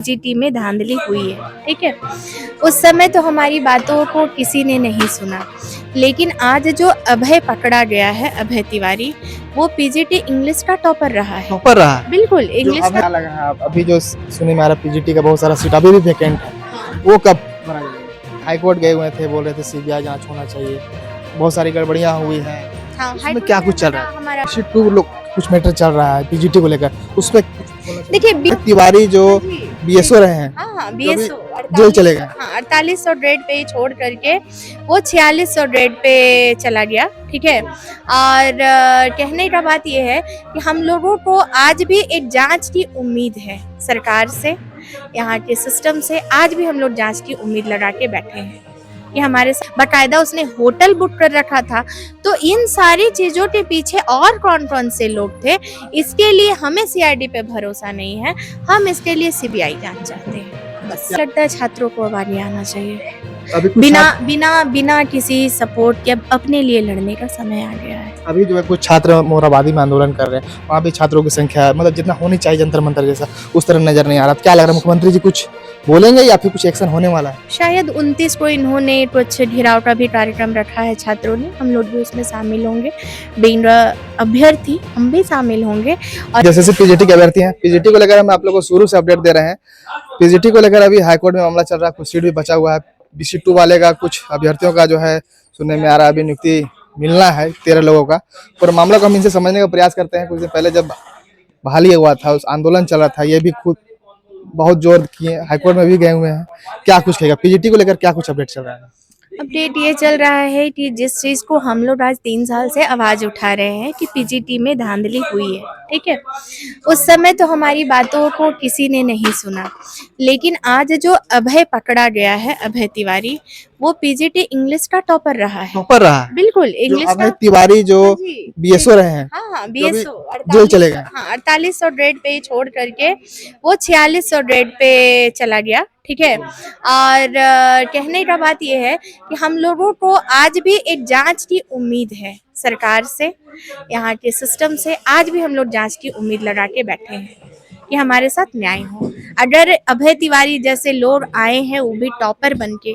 GT में धांधली हुई है, ठीक है। उस समय तो हमारी बातों को किसी ने नहीं सुना, लेकिन आज जो अभय पकड़ा गया है, अभय तिवारी, वो पीजीटी इंग्लिश का टॉपर रहा है। टॉपर रहा बिल्कुल जो इंग्लिश अभी का। लगा है अभी जो सुनने में आ रहा पीजीटी का बहुत सारा सीट अभी भी वैकेंट है, वो कब भरा जाएगा? हाई कोर्ट गए हुए थे, बोल रहे थे सीबीआई जांच होना चाहिए, बहुत सारी गड़बड़ियां हुई हैं। हाँ, उसमें क्या कुछ चल रहा है? हमारा टू लोग कुछ मैटर चल रहा है पीजीटी को लेकर, उसमें देखिए तिवारी जो बीएसओ रहे हैं, हाँ, जो भी बीएसओ जेल चले गए। हाँ 4800 रेट पे छोड़ करके वो 4600 रेट पे चला गया, ठीक है। और कहने का बात ये है कि हम लोगों को आज भी एक जांच की उम्मीद है सरकार से, यहाँ के सिस्टम से। आज भी हम लोग जांच की उम्मीद लगा के बैठे हैं कि हमारे बाकायदा उसने होटल बुक कर रखा था। तो इन सारी चीजों के पीछे और कौन कौन से लोग थे, इसके लिए हमें सीआईडी पे भरोसा नहीं है। हम इसके लिए सीबीआई जांच चाहते हैं। बस लगता है छात्रों को अब आगे आना चाहिए, अभी कुछ बिना किसी सपोर्ट के। अब अपने लिए लड़ने का समय आ गया है। अभी जो है कुछ छात्र मोरहाबादी में आंदोलन कर रहे हैं, वहाँ भी छात्रों की संख्या मतलब जितना होनी चाहिए जंतर मंतर जैसा उस तरह नजर नहीं आ रहा। क्या लग रहा है, मुख्यमंत्री जी कुछ बोलेंगे या फिर कुछ एक्शन होने वाला है? शायद 29 को इन्होंने कुछ घेराव का भी कार्यक्रम रखा है छात्रों ने, हम लोग भी उसमें शामिल होंगे। बीइंग अभ्यर्थी हम भी शामिल होंगे। और जैसे पीजीटी के अभ्यर्थी हैं, पीजीटी को लेकर हम आप लोगों को शुरू से अपडेट दे रहे हैं। पीजीटी को लेकर अभी हाईकोर्ट में मामला चल रहा है, कुछ सीट भी बचा हुआ है। बीसी2 वाले का कुछ अभ्यर्थियों का जो है सुनने में आ रहा है अभी नियुक्ति मिलना है 13 लोगों का। और मामला को हम इनसे समझने का प्रयास करते हैं। कुछ दिन पहले जब बहाली हुआ था, उस आंदोलन चल रहा था, ये भी खुद बहुत जोर किए, हाईकोर्ट में भी गए हुए हैं। क्या कुछ कहेगा पीजीटी को लेकर, क्या कुछ अपडेट चल रहा है? अपडेट ये चल रहा है कि जिस चीज को हम लोग आज 3 साल से आवाज उठा रहे हैं कि पीजीटी में धांधली हुई है, ठीक है। उस समय तो हमारी बातों को किसी ने नहीं सुना, लेकिन आज जो अभय पकड़ा गया है, अभय तिवारी, वो पीजीटी इंग्लिश का टॉपर रहा है। टॉपर रहा बिल्कुल इंग्लिश का। अभय तिवारी जो बीएसओ रहे हैं, हाँ, बीएसओ जेल चले गए। हाँ 4800 रेट पे छोड़ करके वो 4600 रेट पे चला गया, ठीक है। और कहने का बात ये है कि हम लोगों को आज भी एक जांच की उम्मीद है सरकार से, यहाँ के सिस्टम से। आज भी हम लोग जांच की उम्मीद लगा के बैठे हैं कि हमारे साथ न्याय हो। अगर अभय तिवारी जैसे लोग आए हैं, वो भी टॉपर बनके,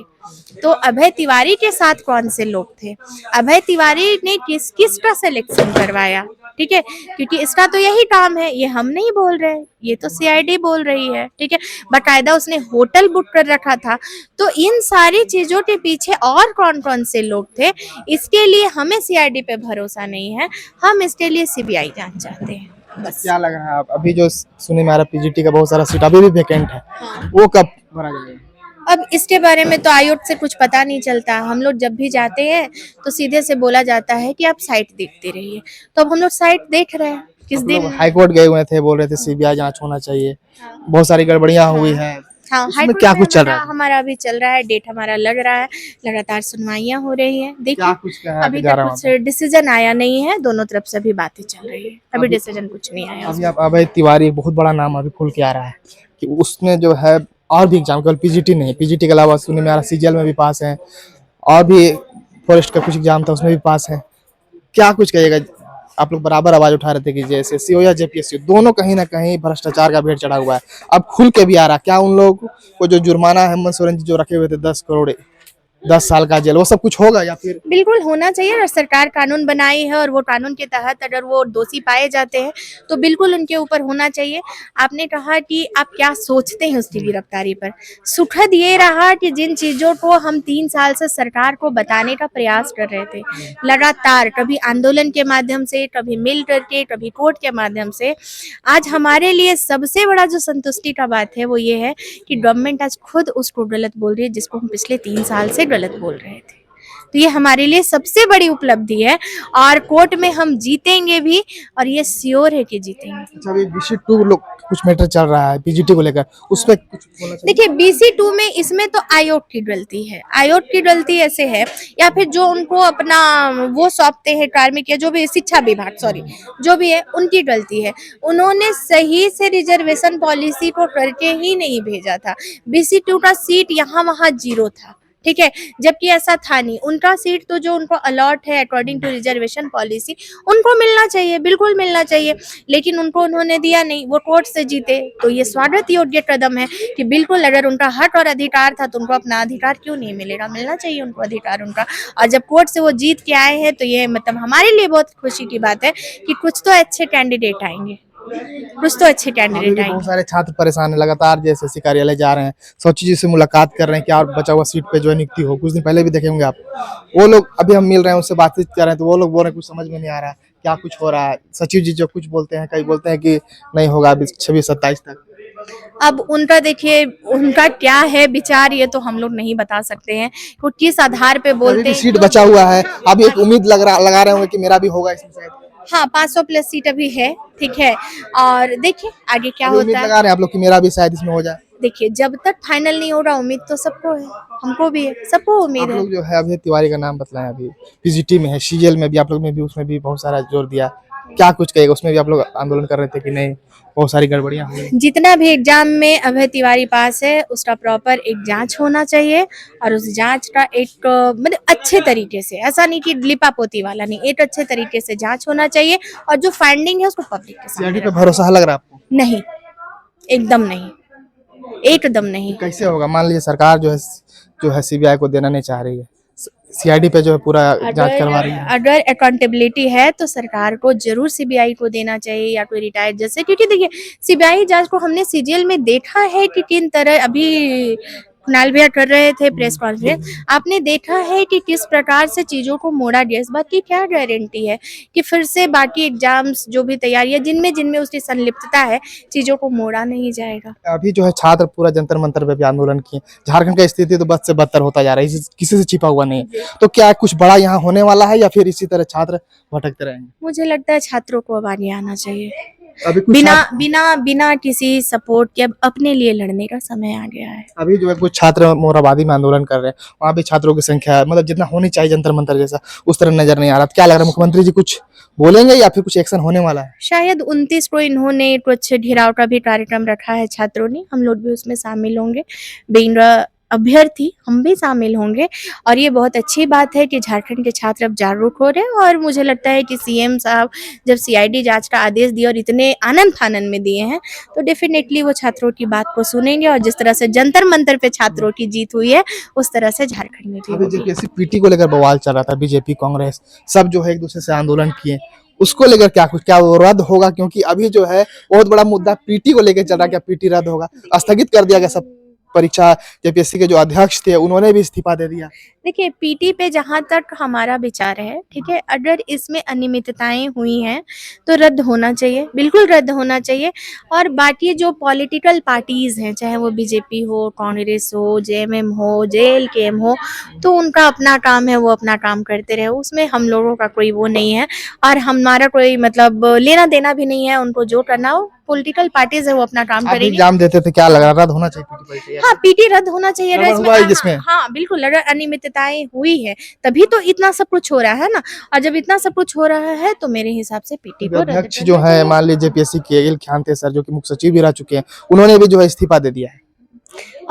तो अभय तिवारी के साथ कौन से लोग थे? अभय तिवारी ने किसका सिलेक्शन करवाया, ठीक है। क्योंकि इसका तो यही काम है, ये हम नहीं बोल रहे, ये तो सीआईडी बोल रही है, ठीक है। बाकायदा उसने होटल बुक कर रखा था। तो इन सारी चीजों के पीछे और कौन कौन से लोग थे, इसके लिए हमें सीआईडी पे भरोसा नहीं है। हम इसके लिए सीबीआई जांच चाहते हैं। बस क्या लग रहा है अभी जो सुनने में आ रहा पीजीटी का बहुत सारा सीट अभी भी वैकेंट है, वो कब भरा जाएगा? अब इसके बारे में तो आयोग से कुछ पता नहीं चलता। हम लोग जब भी जाते हैं तो सीधे से बोला जाता है कि आप साइट देखते रहिए। तो अब हम लोग साइट देख रहे हैं। किस दिन हाई कोर्ट गए हुए थे, बोल रहे थे सीबीआई जांच होना चाहिए, बहुत सारी गड़बड़ियां हुई हैं। हाँ, उसमें क्या कुछ चल रहा है? हमारा अभी चल रहा है, डेट हमारा लग रहा है, लगातार सुनवाइयां हो रही हैं। देखिए अभी तक कुछ डिसीजन आया नहीं है, दोनों तरफ से अभी बातें चल रही है, अभी डिसीजन कुछ नहीं आया। अभी आप अभय तिवारी बहुत बड़ा नाम अभी खुल के आ रहा है कि उसने जो है और भी एग्जाम, केवल पीजीटी नहीं, पीजीटी के अलावा सुनने में आ रहा सीजीएल में भी पास है, और भी फॉरेस्ट का कुछ एग्जाम था उसमें भी पास है। क्या कुछ कहिएगा? आप लोग बराबर आवाज उठा रहे थे कि जेएसएससी हो या जेपीएससी, दोनों कहीं ना कहीं भ्रष्टाचार का भेंट चढ़ा हुआ है। अब खुल के भी आ रहा, क्या उन लोग को जो जुर्माना हेमंत सोरेन जी जो रखे हुए थे 10 करोड़ 10 साल का जेल, वो सब कुछ होगा या फिर? बिल्कुल होना चाहिए। और सरकार कानून बनाई है और वो कानून के तहत अगर वो दोषी पाए जाते हैं तो बिल्कुल उनके ऊपर होना चाहिए। आपने कहा कि आप क्या सोचते हैं उसकी गिरफ्तारी पर। सुखद ये रहा कि जिन चीजों को हम 3 साल से सरकार को बताने का प्रयास कर रहे थे, लगातार कभी आंदोलन के माध्यम से, कभी मिल करके, कभी कोर्ट के माध्यम से, आज हमारे लिए सबसे बड़ा जो संतुष्टि का बात है वो ये है कि गवर्नमेंट आज खुद उसको गलत बोल रही है जिसको हम पिछले 3 साल से गलत बोल रहे थे। तो ये हमारे लिए सबसे बड़ी उपलब्धि है और कोर्ट में हम जीतेंगे भी, और ये श्योर है कि जीतेंगे। अच्छा, अभी बीसी2 लोग कुछ मैटर चल रहा है पीजीटी को लेकर, उस पे कुछ बोलना चाहिए? देखिए बीसी2 में इसमें तो आयोग की गलती है। आयोग की गलती ऐसे है, या फिर जो उनको अपना वो सौंपते हैं कार्मिक या जो भी शिक्षा विभाग, सॉरी, जो भी है उनकी गलती है। उन्होंने सही से रिजर्वेशन पॉलिसी को करके ही नहीं भेजा था। बीसी2 का सीट यहाँ वहाँ 0 था, ठीक है, जबकि ऐसा था नहीं। उनका सीट तो जो उनको अलॉट है अकॉर्डिंग टू रिजर्वेशन पॉलिसी, उनको मिलना चाहिए, बिल्कुल मिलना चाहिए, लेकिन उनको उन्होंने दिया नहीं, वो कोर्ट से जीते। तो ये स्वागत योग्य कदम है कि बिल्कुल अगर उनका हक और अधिकार था तो उनको अपना अधिकार क्यों नहीं मिलेगा, मिलना चाहिए उनको अधिकार उनका। और जब कोर्ट से वो जीत के आए हैं तो ये मतलब हमारे लिए बहुत खुशी की बात है कि कुछ तो अच्छे कैंडिडेट आएंगे, कुछ तो अच्छे अभी कैंडिडेट भी आएंगे। बहुत सारे छात्र परेशान हैं, लगातार जैसे कार्यालय जा रहे हैं, सचिव जी से मुलाकात कर रहे हैं कि और बचा हुआ सीट पे जो है नियुक्ति हो। कुछ दिन पहले भी देखे होंगे आप, वो लोग अभी हम मिल रहे हैं, उनसे बातचीत कर रहे हैं, तो वो लोग बोल रहे हैं कुछ समझ में नहीं आ रहा है क्या कुछ हो रहा है। सचिव जी जो कुछ बोलते हैं, कई बोलते हैं कि नहीं होगा अभी 26-27 तक। अब उनका देखिए, उनका क्या है विचार ये तो हम लोग नहीं बता सकते हैं, वो किस आधार पे अभी बोलते भी हैं। सीट बचा हुआ है, अभी एक उम्मीद लगा रहे होंगे कि मेरा भी होगा इसमें शायद। हाँ, 500 प्लस सीट अभी है, ठीक है, और देखिए आगे क्या अभी उम्मीद होता है। लगा रहे हैं आप लोग कि मेरा भी शायद इसमें हो जाए। देखिए जब तक फाइनल नहीं हो रहा उम्मीद तो सबको है, हमको भी है, सबको उम्मीद आप है। लोग जो है अभी तिवारी का नाम बतलाएं, अभी पीजीटी में है, सीजीएल में भी आप लोग में भी, उसमें भी बहुत सारा जोर दिया, क्या कुछ कहेगा? उसमें भी आप लोग आंदोलन कर रहे थे कि नहीं बहुत सारी गड़बड़ियां हुई। जितना भी एग्जाम में अभय तिवारी पास है उसका प्रॉपर एक जांच होना चाहिए, और उस जांच का एक मतलब अच्छे तरीके से, ऐसा नहीं कि लिपापोती वाला नहीं, एक अच्छे तरीके से जांच होना चाहिए, और जो फाइंडिंग है उसको पब्लिक के सामने सीआईडी पे रखना। भरोसा लग रहा है आपको? नहीं, एकदम नहीं, एकदम नहीं। कैसे होगा? मान लीजिए सरकार जो है सीबीआई को देना नहीं चाह रही है, सीआईडी पे जो है पूरा जांच करवा रही है। अगर अकाउंटेबिलिटी है तो सरकार को जरूर सीबीआई को देना चाहिए या कोई रिटायर्ड जज से, क्योंकि देखिए सीबीआई जांच को हमने सीजीएल में देखा है कि किन तरह, अभी कुणाल भैया कर रहे थे प्रेस कॉन्फ्रेंस, आपने देखा है कि किस प्रकार से चीजों को मोड़ा गया। इस बात की क्या गारंटी है कि फिर से बाकी एग्जाम्स जो भी तैयारियां जिनमें जिनमें उसकी संलिप्तता है चीजों को मोड़ा नहीं जाएगा। अभी जो है छात्र पूरा जंतर मंतर पे भी आंदोलन किए, झारखंड का स्थिति तो बद से बदतर होता जा रहा है, किसी से छिपा हुआ नहीं है। तो क्या कुछ बड़ा यहाँ होने वाला है या फिर इसी तरह छात्र भटकते रहेंगे? मुझे लगता है छात्रों को अब आगे आना चाहिए, अभी कुछ बिना बिना बिना किसी सपोर्ट के अब अपने लिए लड़ने का समय आ गया है। अभी जो है कुछ छात्र मोराबादी में आंदोलन कर रहे हैं, वहाँ भी छात्रों की संख्या मतलब जितना होनी चाहिए जंतर मंतर जैसा उस तरह नजर नहीं आ रहा। क्या लग रहा है मुख्यमंत्री जी कुछ बोलेंगे या फिर कुछ एक्शन होने वाला है? शायद 29 को इन्होंने कुछ घेराव का भी कार्यक्रम रखा है छात्रों ने, हम लोग भी उसमें शामिल होंगे, बीइंग अभ्यर्थी हम भी शामिल होंगे। और ये बहुत अच्छी बात है कि झारखंड के छात्र अब जागरूक हो रहे हैं, और मुझे लगता है कि सीएम साहब जब सीआईडी जांच का आदेश दिए और इतने आनंद फानन में दिए हैं तो डेफिनेटली वो छात्रों की बात को सुनेंगे, और जिस तरह से जंतर मंतर पे छात्रों की जीत हुई है उस तरह से झारखंड में भी अभी होगी। जेपीएससी पीटी को लेकर बवाल चल रहा था, बीजेपी कांग्रेस सब जो है एक दूसरे से आंदोलन किए, उसको लेकर क्या वो रद्द होगा? क्योंकि अभी जो है बहुत बड़ा मुद्दा पीटी को लेकर चल रहा है, क्या पीटी रद्द होगा? स्थगित कर दिया गया सब परीक्षा। जेपीएससी के जो अध्यक्ष थे उन्होंने भी इस्तीफा दे दिया। देखिए पीटी पे जहाँ तक हमारा विचार है, ठीक है, अगर इसमें अनियमितताएं हुई हैं तो रद्द होना चाहिए, बिल्कुल रद्द होना चाहिए। और बाकी जो पॉलिटिकल पार्टीज हैं, चाहे वो बीजेपी हो, कांग्रेस हो, जेएमएम हो, जेएलकेएम हो, तो उनका अपना काम है, वो अपना काम करते रहे, उसमें हम लोगों का कोई वो नहीं है, और हमारा कोई मतलब लेना देना भी नहीं है। उनको जो करना हो, पॉलिटिकल पार्टीज है वो अपना काम आप करेंगे। एग्जाम देते थे, क्या लग रहा रद्द होना चाहिए पीटी परीक्षा? हाँ, पीटी रद्द होना चाहिए। गड़बड़ हुआ है जिसमें? हाँ बिल्कुल, अगर अनियमितताएं हुई है तभी तो इतना सब कुछ हो रहा है ना, और जब इतना सब कुछ हो रहा है तो मेरे हिसाब से पीटी को रद्द अध्यक्ष करना जो है चाहिए। मान लीजिए जेपीएससी के एल खानते सर जो कि मुख्य सचिव भी रह चुके हैं, उन्होंने भी जो है इस्तीफा दे दिया है।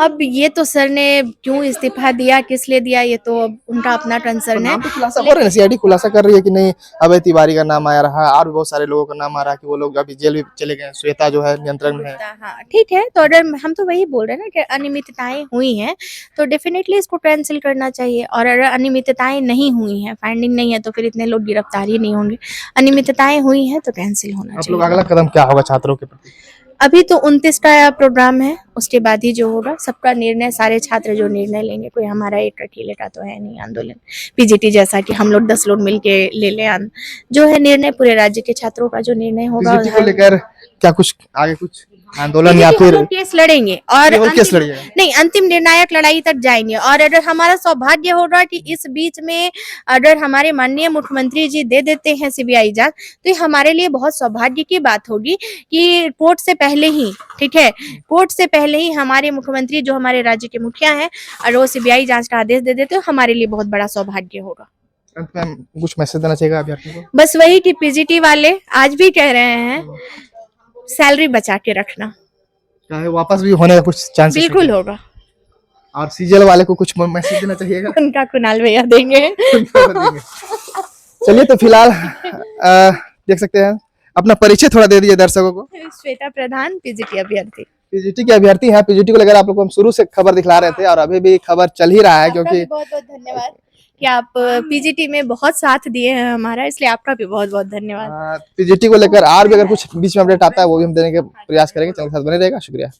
अब ये तो सर ने क्यों इस्तीफा दिया, किस लिए दिया, ये तो अब उनका अपना कंसर्न है। नाम तो खुलासा हो रहा है ना, सीआईडी खुलासा कर रही है कि नहीं अभय तिवारी का नाम आया रहा, और भी बहुत सारे लोगों का नाम आ रहा है कि वो लोग अभी जेल भी चले गए। श्वेता जो है नियंत्रण में है। हाँ ठीक है, तो अगर हम तो वही बोल रहे हैं ना कि अनियमितताएं हुई हैं तो डेफिनेटली इसको कैंसिल करना चाहिए, और अगर अनियमितताएं नहीं हुई हैं, फाइंडिंग नहीं है, तो फिर इतने लोग गिरफ्तार ही नहीं होंगे। अनियमितताएं हुई हैं तो कैंसिल होना आप लोग चाहिए। अगला कदम क्या होगा छात्रों के प्रति? अभी तो 29 का प्रोग्राम है, उसके बाद ही जो होगा सबका निर्णय, सारे छात्र जो निर्णय लेंगे, कोई हमारा एक अकेले का तो है नहीं आंदोलन पीजीटी जैसा कि हम लोग 10 लोग मिलके ले लें। जो है निर्णय पूरे राज्य के छात्रों का जो निर्णय होगा। पीजीटी को लेकर क्या कुछ आगे कुछ आंदोलन या फिर केस लड़ेंगे और केस लड़िएगा? नहीं, अंतिम निर्णायक लड़ाई तक जाएंगे। और अगर हमारा सौभाग्य होगा कि इस बीच में अगर हमारे माननीय मुख्यमंत्री जी दे देते हैं सीबीआई जांच, तो ये हमारे लिए बहुत सौभाग्य की बात होगी कि कोर्ट से पहले ही, ठीक है, कोर्ट से पहले ही हमारे मुख्यमंत्री जो हमारे राज्य के मुखिया हैं और वो सीबीआई जांच का आदेश दे देते, तो हमारे लिए बहुत बड़ा सौभाग्य होगा। अंत में कुछ मैसेज देना चाहिए अभ्यर्थियों को? बस वही कि पीजीटी वाले आज भी कह रहे हैं सैलरी बचा के रखना, चाहे वापस भी होने का कुछ चांस? बिल्कुल होगा। और सीजीएल वाले को कुछ मैसेज देना चाहिएगा? उनका कुणाल भैया देंगे। चलिए तो फिलहाल देख सकते हैं, अपना परिचय थोड़ा दे दीजिए दर्शकों को। श्वेता प्रधान, पीजीटी अभ्यर्थी। पीजीटी के अभ्यर्थी हैं। पीजीटी को लेकर आप लोग को हम शुरू से खबर दिखला रहे थे और अभी भी खबर चल ही रहा है, क्योंकि बहुत बहुत धन्यवाद कि आप पीजीटी में बहुत साथ दिए हैं हमारा, इसलिए आपका भी बहुत बहुत धन्यवाद। पीजीटी को लेकर और भी अगर कुछ बीच में अपडेट आता है वो भी हम देने के प्रयास करेंगे। चैनल के साथ बने रहेगा। शुक्रिया।